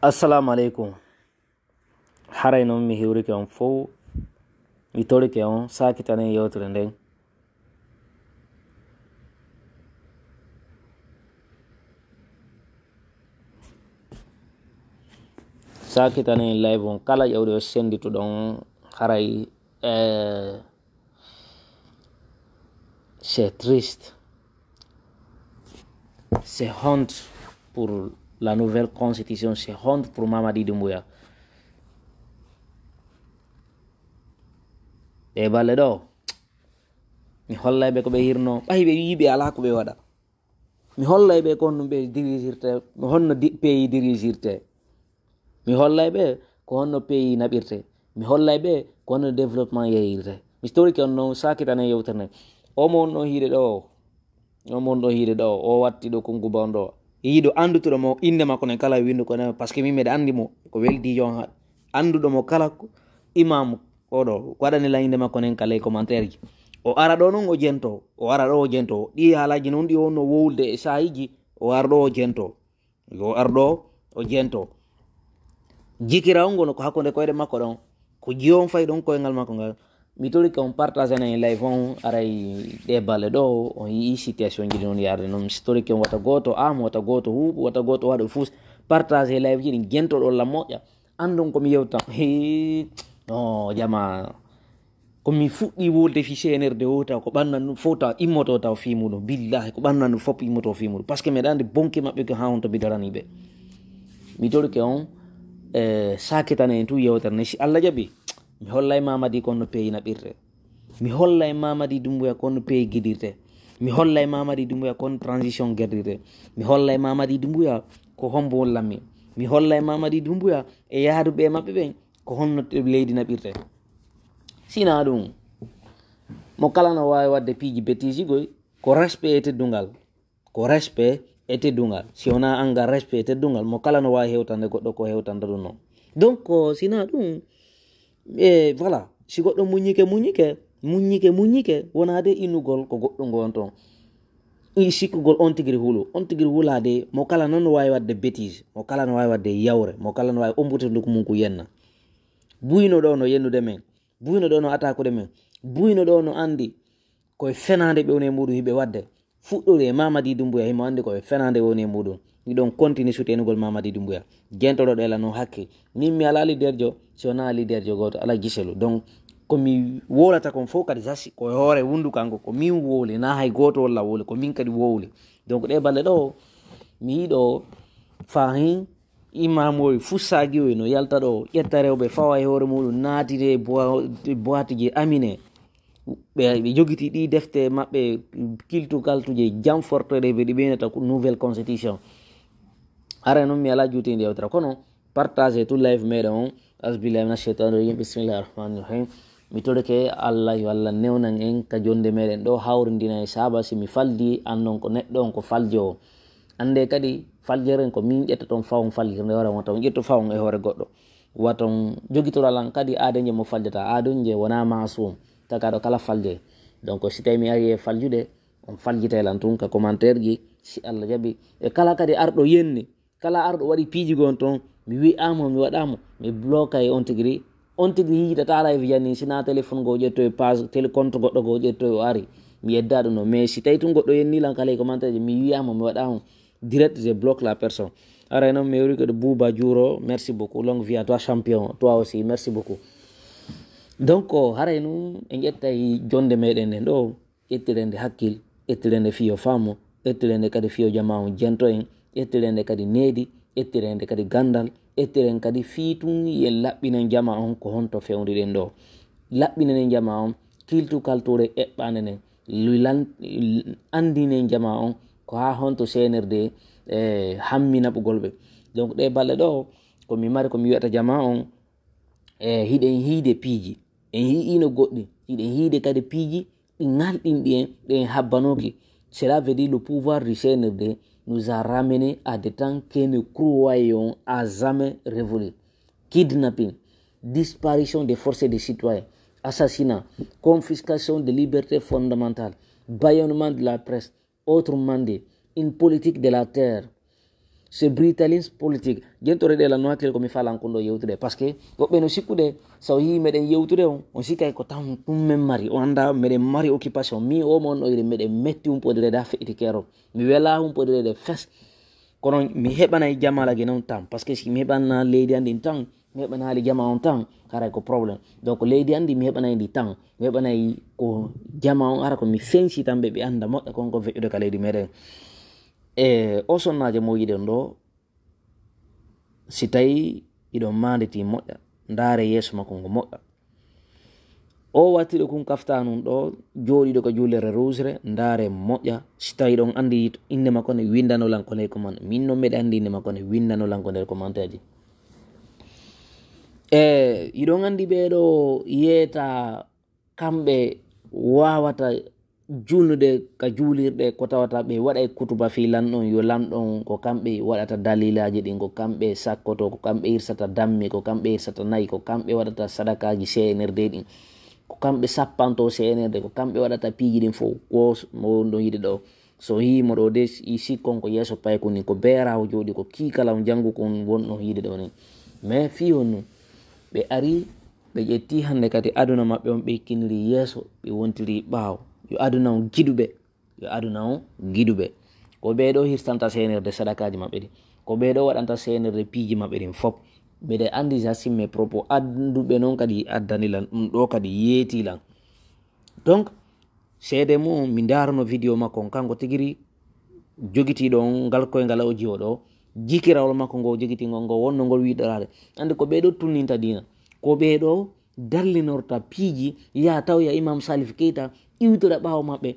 Assalamu alaikum. Haray non mi hiwrike on fo mi torike on sakitane yewtere nden. Sakitane live on kala yewde o sendito don haray c'est triste. C'est honte pour la nouvelle constitution, c'est honte pour Mamadi Doumbouya. E balle ɗo mi hollayɓe ko ɓe hirno ɓayi ɓe wiɓe ala ko ɓe waɗa, mi hollayɓe ko honno ɓe dirigirte, honno pays dirigirte, mi hollayɓe ko honno pays naɓirte, mi hollayɓe ko honno développement yeyirte. Mi storike on noon sakitane yewtere nde omo on ɗo hiide ɗo omo on ɗo hiide ɗo o watti ɗo konkuba on ɗo yiiɗo andutuɗo mo inde makko ne kala windu ko ne, par ce que min meɗe andi mo ko weldijon ha anduɗo mo kala imam oɗo waɗani la inde makko nen kala e commentaire ji. O ara ɗo noon o jento, o ara ɗo o jento ɗi haalaji noon ɗi wonno wowlde e sahiji o ara ɗo o jento, o ara ɗo o jento jikira on gono ko hakkude koyɗe makko ɗon ko jiyon fay ɗon koyngal makko ngal. Mi torike on partage na e live on aray ɗe balle ɗo on yii situation ji noon yarde noon. Mi torike on wata goto am, wata goto huuɓo, wata goto waɗo fus partage e live ji ɗi gentoɗo la moƴƴa andon komi yewtan no jama komi fuɗɗi wolde fi CNRD o taw ko ɓannan fota immoto taw fi muɗum, billahi ko ɓannan fop immoto fi muɗum, par ce que meɗa andi bonke maɓɓe ko ha on to bidaraniɓe. Mi torike on sakitane en tu yewtere ne si Allah jaɓi mi hollay Mamadi konno pays naɓirte, mi hollay Mamadi Doumbouya konno pays guiɗirte, mi hollay Mamadi Doumbouya konno transition guerɗirte, mi hollay Mamadi Doumbouya ko hombo wallanmi, mi hollay Mamadi Doumbouya e yahduɓe maɓɓe ɓen ko honno leydi naɓirte. Sina ɗum mo kala no wawi wadde piiji bettiji goy ko respect e teddungal, ko respect e teddungal, si wona anga respect e teddungal mo kala no wawi hewtande goɗɗo ko hewtanda ɗum noon. Donc sina ɗum voilà, si goɗɗo muñike wonade innugol ko goɗɗo gon toon sikkugol on tigiri hulade mo kala noon no wawi wadde bétise, mo kala no wawi wadde yawre, mo kala no wawi ombutude ko mum ko yenna. Buyno ɗo no yennude men, buyno ɗo no attaquede men, buyno ɗo no andi koye fenade ɓe woni e muɗum hiɓe wadde fuɗɗori e Mamadi Doumbouya himo andi koye fenade woni e muɗum. Miɗon continue soutenugol Mamadi Doumbouya gentoɗo ɗela no hakke min mi ala liderjo si wona liderjo goto ala giselu. Donc komi wolata kon fof kadi sasi koye hoore wundu kanko ko min wowli na hay goto walla wowli ko min kadi wowli. Donc ɗe balle ɗo mi yiɗo fahin imamoy fussagi oy no yalta ɗo ƴetta rewɓe fawa e hoore muɗum naatide boite ji amine ɓe jogiti ɗi defte maɓɓe kiltu kaltuje jam fortode ɓe ɗi ɓeynata nouvelle constitution. Ara noon mi ala juutide yewtara kono partage tout live meɗen on asbillahi mina cheitan rajim bismillahi rahmani rahim. Mi torike Allah yo Allah newnan en ka jonde meɗen ɗo hawridina e saba si mi faldi andon ko neɗɗo on ko faljo ande kadi faljeren ko min ƴetta toon fawon faljirde hoore wata on ƴetto fawon e hoore goɗɗo waton jogitoralan kadi aade je mo faljata aadon je wona masum tagaɗo kala falje. Donc si tawi mi ari e faljude on faljitelan tun ka commentaire ji si Allah jaɓi e kala kadi arɗo yenni kala arɗo waɗi piiji gon toon mi wi'amo mi waɗamo mi bloquea e on tigiri yiitata ala e wiyanni sina téléphone go ƴetto e page télécompte goɗɗo go ƴetto o ari mi yedda ɗum no. Mais si tawi tun goɗɗo yennilan kala e commentaire ji mi wiyamo mi waɗamo direct, je bloque la personne. Alors non, mais de Bouba Djouro, merci beaucoup, longue vie à toi champion, toi aussi, merci beaucoup. Donc haray nous en ƴettay jonde meɗen en ɗo ƴettirende hakkil, ƴettirende fiyo famo, ƴettirende kadi fiyo jama on jento en, ƴettirende kadi needi, ƴettirende kadi gandal, ƴettiren kadi fiitun yen laɓɓinen jama on ko honto fewriɗen ɗo, laɓɓinen jama on kiltu kalture eɓɓande nen andinen jama on ko ha honto CNRD hammi naɓugol ɓe. Donc ɗe balle ɗo komi mari komi wiyata jama on hiɗen hiide piiji en yiino goɗɗi, hiɗen hiide kadi piiji ɗi ngalɗinɗi en ɗen habbanoki. Cela veut dire le pouvoir du CNRD nous a ramené à des temps que nous croyons à jamais révolus. Kidnapping, disparition des forces et des citoyens, assassinat, confiscation des libertés fondamentales, bâillonnement de la presse, autrement dit une politique de la terre c'est brutalisme politique jentore ɗe la no hakkille komi falankundo yewtude par ce que woɓɓe no sikkude so yi meɗen yewtude on sikkay ko tan ɗum men mari o anda meɗen mari occupation mi o mon oyre meɗen metti humpodirede ha feƴiti kero mi wela humpodirede fes kono mi heɓanay jamalage noon tan par ce que si mi heɓanna leydi andin tan mi heɓana haali jama on tan haray ko probléme donc leydi andi mi heɓanay ndi tan mi heɓanay ko jama on ara ko mi fensi tan ɓe anda moƴƴa konko feƴƴude ka leydi meɗen o sonnaje mo yiɗen ɗo si tawi iɗon manditi moƴƴa ndaare yeeso makko ngo moƴƴa o wattiɗo kum kafta num ɗo jooɗiɗo ko juulere rusre ndaare moƴƴa si tawi ɗon andi inde makko ne windanolanko nder commande min noon mbeɗa andi inde makko ne windanolanko nder commentaire ji iɗon andi ɓeɗo yeeta kamɓe wawata julnude ka juulirɗe ko tawata ɓe waɗa kutuba fi lanɗon yo lanɗon ko kamɓe waɗata dalilaji ɗin ko kamɓe sakkoto ko kamɓe irsata dammi ko kamɓe irsata nayi ko kamɓe waɗata sadakaji cnrd ɗin ko kamɓe sappanto cnrd ko kamɓe waɗata piiji ɗin fof ko mo ɗon yiɗi ɗo so yimo ɗo de i sikkon ko yeeso payko ni ko beerawo jooɗi ko kiikala o janngu kon wonɗon yiɗi ɗo ni mais fi on nu ɓe ari ɓe ƴetti hannde kadi aduna maɓɓe on ɓe kiniri yeeso ɓe wontiri ɓaawo yo aduna on giɗuɓe ko ɓeɗo hirtanta cnrd sadakaji maɓɓe ɗi ko ɓeɗo waɗanta cnrd piiji maɓɓe ɗin fop ɓeɗe andi ja simme propos anduɓe noon kadi addanilan ɗum ɗo kadi yeetilan donc seede mum mi darano vidéo makko kanko tigiri jogitiɗo on ngal koyngal o jiwo ɗo jikirawol makko ngo jogitingol ngo wonno ngol wiɗorade andi ko ɓeɗo tunninta dina ko ɓeɗo darlinorta piiji ya taw ya imam salif keita iwtora ɓaawo maɓɓe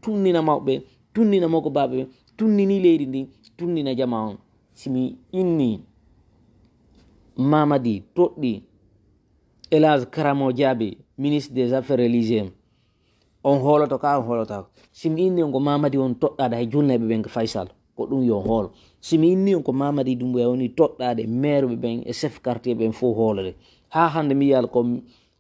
tunnina mawɓe tunnina moko baɓe tunnini leydi ndi tunnina jama on simi inni mamadi toɗɗi Elhadj Karamo Diaby ministre des affaires religieuses on hooloto ka on hoolotako simi inni on ko mamadi on toɗɗade hay julneɓe ɓen ko Faysal ko ɗum yo hoolo simi inni on ko mamadi Doumbouya woni toɗɗade maire ɓe ɓen e chef quartier ɓen fof hoolode ha hande mi yiyal ko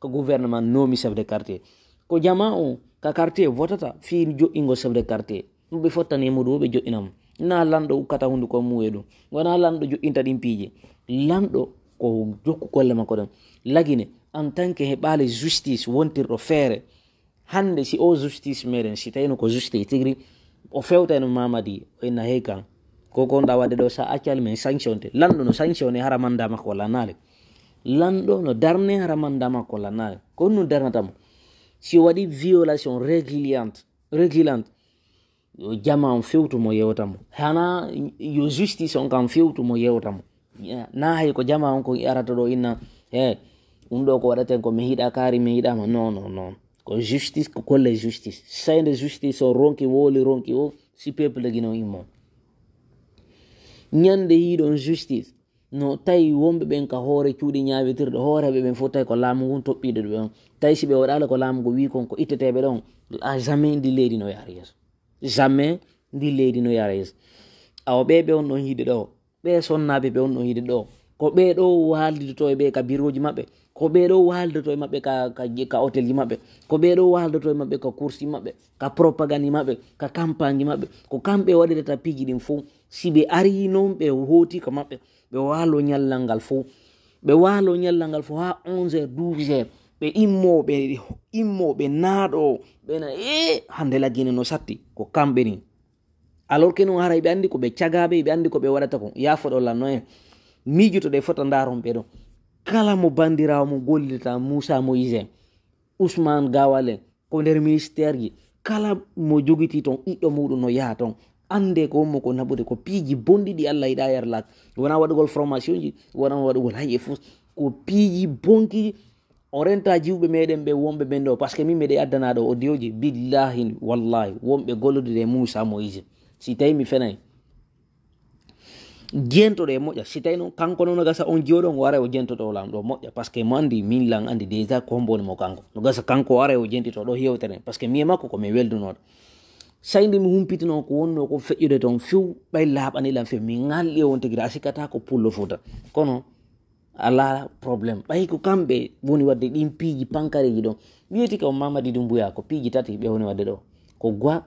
gouvernement nomi chef de quartier ko jama on ka quartier votata fi joƴƴingo chef de quartier ɗum ɓe fottani muɗum ɓe joƴƴinamo na lanɗo ukkata hunde ko muwe ɗum wona lanɗo joƴƴinta ɗin piiji lanɗo ko jokku golle makko ɗen lagine en tant que heɓali justice wontirɗo feere hande si o justice meɗen si tawino ko justice tigri o fewtano mamadi o inna hey kan ko gonɗa wadde ɗo sa accali men sanctionte lanɗo no sanctionné hara manda makko walla naale lanɗo no darne hara manda makko walla naale ko ɗum darnatamo si o waɗi violation régulante yo jama on fewtumo yewtamo hana yo justice on kam fewtumo yewtamo na hay ko jama on ko arata ɗo inna ɗum ɗo ko waɗaten ko mi hiɗa kaari mi hiɗama non ko justice ko kolle justice sayde justice o ronki woli ronki o si peuple guino immo ñande yiɗon justice no tawi wonɓe ɓen ka hoore cuuɗi ñawitirɗe hooreɓe ɓen fof tawi ko laamu ngun toɓɓiɗe ɗo ɓen tawi si ɓe waɗala ko laamu ngo wi kon ko itteteɓe ɗon jamais ndi leydi no yaara yeeso jamais ndi leydi no yaara yeeso awa ɓe on ɗon yiɗi ɗo ɓe sonnaɓe ɓe on ɗon yiɗi ɗo ko ɓeɗo waldidoto e ɓe ka biroji maɓɓe ko ɓeɗo waldoto e maɓɓe ka hôtel ji maɓɓe ko ɓeɗo waldoto e maɓɓe ka course maɓɓe ka propagande maɓɓe ka campagne maɓɓe ko kamɓe waɗirata piiji ɗin fof si ɓe ari noon ɓe hooti ka maɓɓe ɓe waalo ñallal ngal fof ha 11h 12h ɓe immoɓe naaɗo ɓena hande laggine no satti ko kamɓe ni alors que noon haray ɓe andi ko ɓe cagaɓe ɓe andi ko ɓe waɗata ko yafoɗollanno en miijoto ɗe fota ndaron ɓeɗo kala mo bandirawo mo gollidata Moussa Moïse Ousmane Gawale ko nder ministére ji kala mo jogiti ton ɓiɗɗo muɗum no yaha ton ande ko wonmo ko naɓude ko piiji bonɗi ɗi Allah yiɗa yarlaka wona waɗugol formation ji wona waɗugol hayye fof ko piiji bonki o renta jiwɓe meɗen ɓe wonɓe ɓen ɗo par ce que min meɗe addanaɗo audio ji billahi wallahi wonɓe gollude Moussa Moïse si tawi mi fenayi jentoɗo e moƴƴa si tawi noon kanko noon no gasa on jewɗon o ara o jentoto lam ɗo moƴƴa par ce que mo andi min lan andi déjà ko homboni mo kanko no gasa kanko o ara o jentito ɗo yewtere par ce que mi makko komi weldunoɗo sayde mi humpitino ko wonno ko feƴƴude toon few ɓay laaɓanilan few mi ngalɗi on tigui a sikkata ko pullo fouta kono ala probléme ɓay ko kamɓe woni wadde ɗin piiji pankareji ɗon mi wiyeti ka o Mamadi Doumbouya ko piiji tati ɓe woni wadde ɗo ko goi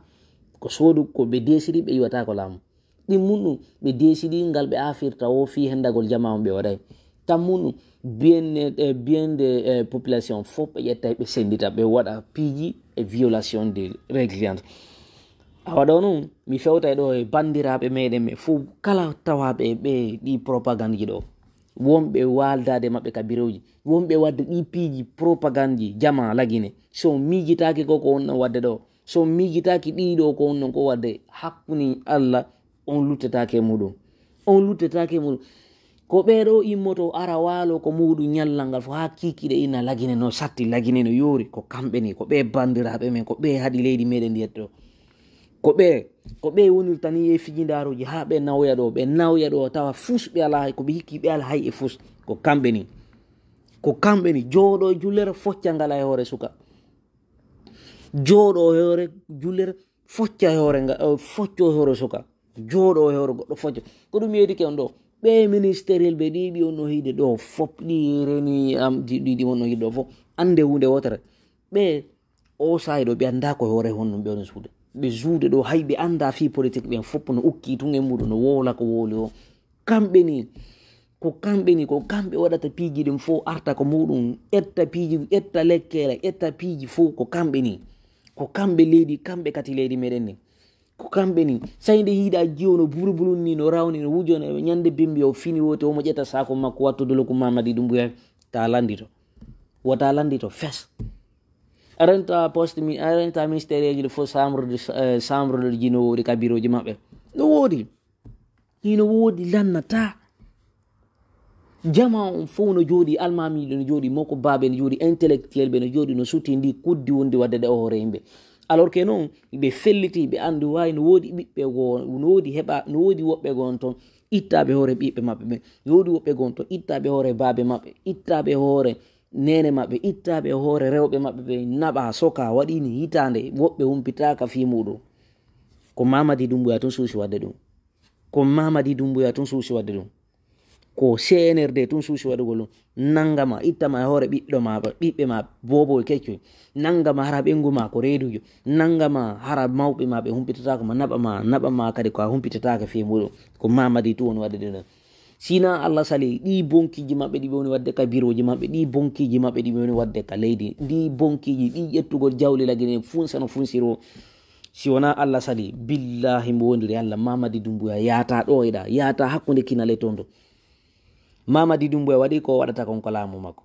ko soodu ko ɓe desiri ɓe yiwata ko laamu ɗin munɗum ɓe décidi ngal ɓe afirta o fi hendagol jama on ɓe waɗay tan munɗum bien de population fof ɓe ƴetta ɓe sendita ɓe waɗa piiji e violation de régleante awa ɗo noon mi fewtay ɗo e bandiraɓe meɗen ɓe fo kala tawaɓe ɓe ɗi propagande ji ɗo wonɓe waldade maɓɓe ka biroji wonɓe wadde ɗi piiji propagande ji jama lagine so miijitaki ko wonɗon wadde ɗo so miijitaki ɗiɗo ko wonɗon ko wadde hakkuni Allah on luttetake muɗum on luttetake muɗum ko ɓeɗo immoto ara walo ko muɗum ñallal ngal fo ha kikiɗe ina lagine no satti lagine no yoori ko kamɓe ni ko ɓe bandiraɓe men ko ɓe haadi leydi meɗen ndiyetto ko ɓe wonirtani e fijidaruji ha ɓe nawya ɗo tawa fus ɓe ala ko ɓe hikki ɓe ala hay e fus ko kamɓe ni jooɗo jullere focca ngala e hoore suka jooɗo e hoore jullere focca e hoore focco e hoore suka jooɗo e hoore goɗɗo focca ko ɗum yeytike on ɗo ɓe ministériel ɓe ɗiɗi on no hiide ɗo fop ɗi reni am ɗiɗi on no hiide ɗo fof ande hunde wotere ɓe o sayi ɗo ɓe anda koye hoore honnum ɓe on suude ɓe juude ɗo hay ɓe anda fi politique ɓen fopp no ukki tun e muɗum no wola ko wooli o kamɓe ni ko kamɓe waɗata piiji ɗin fof arta ko muɗum ƴetta lekkere ƴetta piiji fof ko kamɓe ni ko kamɓe leydi kamɓe kati leydi meɗen ni ko kamɓe ni sayde hiiɗa jiyo no burbulun ni no rawni no wujo no ñande bimbi o fini wote omo ƴetta sako makko wattudolo ko mamadi ɗum buya ta landito fes arenta poste mi arenta ministére ji ɗo fof chambre ji no woodi ka bureau ji maɓɓe no woodi hino woodi lannata jama on fof no jooɗi almamiɗo no jooɗi moko baabe no jooɗi intellectuel ɓe no jooɗi no suti ndi kuddi wonde wadde ɗe o hoore yimɓe alors que non ɓe felliti ɓe andi wawi no woodi ɓiɓɓe goo no woodi woɓɓe gon toon ittaɓe hoore ɓiɓɓe maɓɓe ɓe no woodi woɓɓe gon toon ittaɓe hoore baabe maɓɓe ittaɓe hoore nene maɓɓe ittaɓe hoore rewɓe maɓɓe ɓe naɓa soka waɗini hitande woɓɓe humpitaka fi muɗum ko Mamadi Doumbouya tun suusi wadde ɗum ko CNRD tun suusi waɗugol ɗum nangama ittama e hoore ɓiɓɓe ma bobo keccoy nangama hara ɓengu ma ko reedujo nangama hara mawɓe ma ɓe humpitataka ma naɓa ma kadi ko a humpitataka fi muɗum ko Mamadi tu woni wadde ɗum sina Allah sali ɗi bonkiji maɓɓe ɗi ɓe woni wadde ka biroji maɓɓe ɗi bonkiji maɓɓe ɗi ɓe woni wadde ka leydi ɗi bonkiji ɗi ƴettugol jawli lagine funsa no funsiro si wona Allah sali billahi mo wondiri Allah Mamadi Doumbouya yaata ɗo eɗa yaata hakkude kinale toon ɗo Mamadi Doumbouya waɗi ko waɗata kon ko laamu makko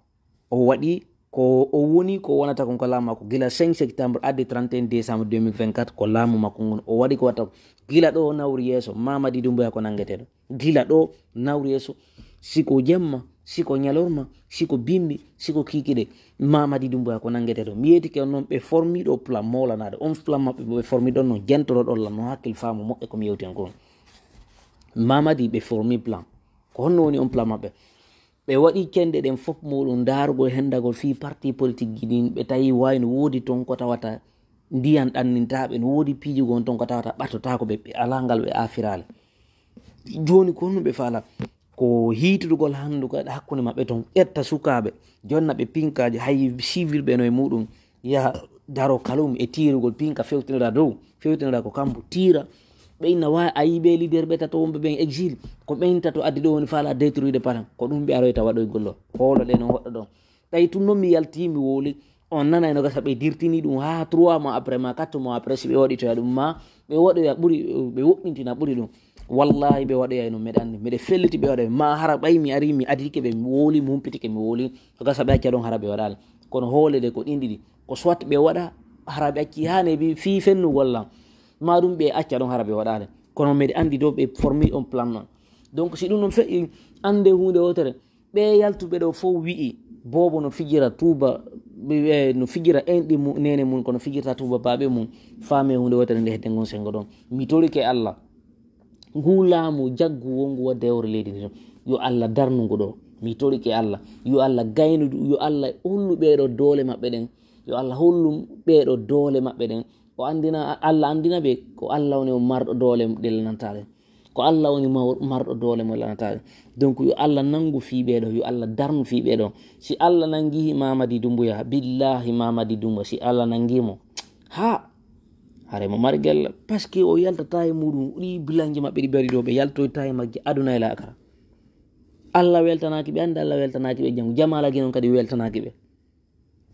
o waɗi ko o woni ko wonata kon ko laamu makko gila 5 septembre adde 31 décembre 2024 ko laamu makko ngon o waɗi ko watta gila ɗo nawri yeeso Mamadi Doumbouya ko nangeteɗo gila ɗo nawri yeeso siko jemma siko ñalorma siko bimbi siko kikiɗe Mamadi Doumbouya ko nangeteɗo mi yeytike on noon ɓe formiɗo plan mawlanaɗo on plan maɓɓe ɓe formi ɗon no jentoroɗon lan no hakkil faamu moƴƴe komi yewti hen kon Mamadi ɓe formi plan ko honno woni on plan maɓɓe ɓe waɗi cenɗe ɗen fof muɗum darugol hendagol fi parti politique ji ɗin ɓe tawi wawi no woodi toon ko tawata ndiyan ɗannintaɓe no woodi piijugon toon ko tawata ɓattotako ɓe ala ngal ɓe afirale joni ko honno ɓe faala ko hitudugol hakkude maɓɓe toon ƴetta sukaɓe jonna ɓe pinkaji hay civil ɓe no e muɗum yaha daro kalum e tirugol pinka fewtinira dow fewtinira ko kambo tira ɓe inna wawi a yiɓe leader ɓe tato wonɓe ɓen exil ko ɓen tato addi ɗo woni faala détruide paran ko ɗum ɓe aroyta waɗoygol ɗo hoolo ɗe no goɗɗo ɗon tawi tun noon mi yalti mi wooli on nana eno gasa ɓe dirtini ɗum ha 3 mois après ma 4 mois après si ɓe waɗitoya ɗum ma ɓe waɗoya ɓuuri ɓe woɗɗintina ɓuuri ɗum wallahi ɓe waɗoya no meɗe anndi miɗe felliti ɓe waɗoya ma hara ɓay mi ari mi adike ɓe mi wooli mi humpitike mi wooli ko gasa ɓe acca ɗon hara ɓe waɗali kono hoole ɗe ko ɗin ɗiɗi ko soit ɓe waɗa hara ɓe acci hane bi fi fennugollam ma ɗum ɓe acca ɗon hara ɓe waɗale kono miɗe andi ɗo ɓe formi on plan noon donc si ɗum ɗon feƴƴi ande hunde wotere ɓe yaltuɓe ɗo fof wi'i bobo no fijira tuuba no fijira enɗi nene mum kono fijirta tuuba baɓe mum faame hunde wotere nde hedde gon sengo ɗon mi torike Allah ngu laamu jaggu wongu wadde hewre leydi ndi yo Allah darnugo ɗo mi torike Allah yo Allah gaynudu yo Allah hollu ɓeɗo doole maɓɓe ɗen yo Allah hollu ɓeɗo doole maɓɓe ɗen o andina Allah andina ɓe ko Allah woni o marɗo doole ɗe lanataɗe ko Allah woni marɗo doole mo lanataɗe donc yo Allah nangu fiɓeɗo yo Allah darnu fiɓeɗo si Allah nangi Mamadi Doumbouya billahi Mamadi Doumbouya si Allah nangimo hare mo mari gella parce que o yaltata e muɗum ɗi bilanji maɓɓe ɗi bari ɗo ɓe yaltoyta e magge aduna e lakara allah weltanaki ɓe andi allah weltanaki ɓe janggo jamalagi noon kadi weltanaki ɓe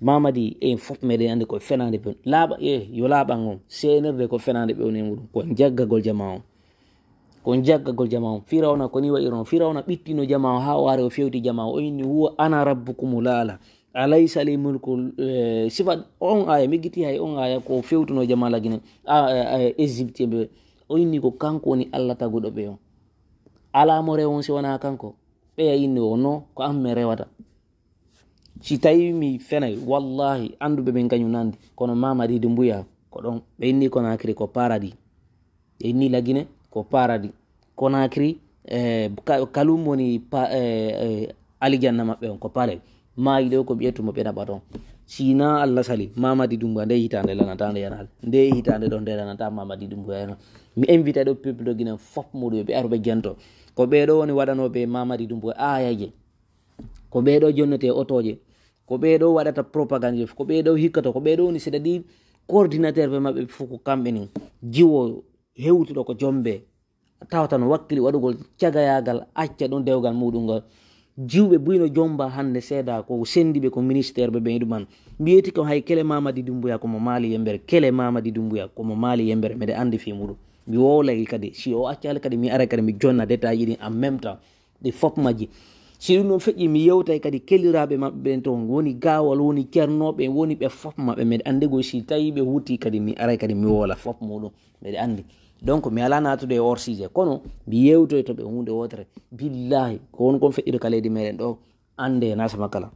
mamadi en fof meɗen andi koye fenade ɓe laaɓa yo laaɓan on senirde ko fenade ɓe woni e muɗum ko jaggagol jama on ko jaggagol jama on firawna koni waɗiron firawna ɓittino jama o ha o ari o fewti jama o inni huwa ana rabbukumu laala alaysa li mulku sifa on aya mi giti hay on aya ko fewtuno jamalagine égyptien ɓe o inni ko kanko woni allah taguɗo ɓe on alamo rewon si wona kanko ɓeya inni o no ko an mi rewata si tawi mi fenay wallahi anduɓe ɓen kañum nandi kono mamadi di mbuya ko ɗon ɓe inni Conakry ko paradis ɓe inni lagine ko paradis Conakry kalum woni alijanna maɓɓe on ko pale maayi ɗo ko ɓiyettumo ɓe naɓa toon sina allah sali mamadi dumbuya nde hitande lanata nde yanal nde hitande ɗo nde lanata mamadi dumbuya yana mi invité ɗo peuple ɗo guinen fof muɗum ɓe aroɓe jento ko ɓeɗo woni waɗanoɓe mamadi dumbuya ayaje ko ɓeɗo jonnete otoje ko ɓeɗo waɗata propagande ko ɓeɗo hikkato ko ɓeɗo woni seeɗa ɗi coordinateur ɓe maɓɓe fof ko kamɓe ni jiwo hewtuɗo ko jombe tawata no wakkili waɗugol cagayagal acca ɗum dewgal muɗum ngol jiwɓe buyno jomba hande seeda ko sendiɓe ko ministére ɓe ɓen ɗuman mbiyeti ko hay kele mamadi dumbuya komo maali yembere kele mamadi dumbuya komo maali yembere mbeɗe andi fi muɗum mi wowlay kadi si o accali kadi mi ara kadi mi jonna détail ɗin en même temps ɗi fop majji si ɗum ɗon feƴƴi mi yewtay kadi keliraɓe maɓɓe ɓen toon woni gawal woni ceernoɓe woni ɓe fop maɓɓe mbeɗe andi go si tawi ɓe huuti kadi mi aray kadi mi wola fop muɗum mbeɗe andi donc mi ala natude e hors sujet kono mi yewtoy to ɓe hunde wotere billahi ko won kon feƴƴiɗo ka leydi meɗen ɗo ande nasama kala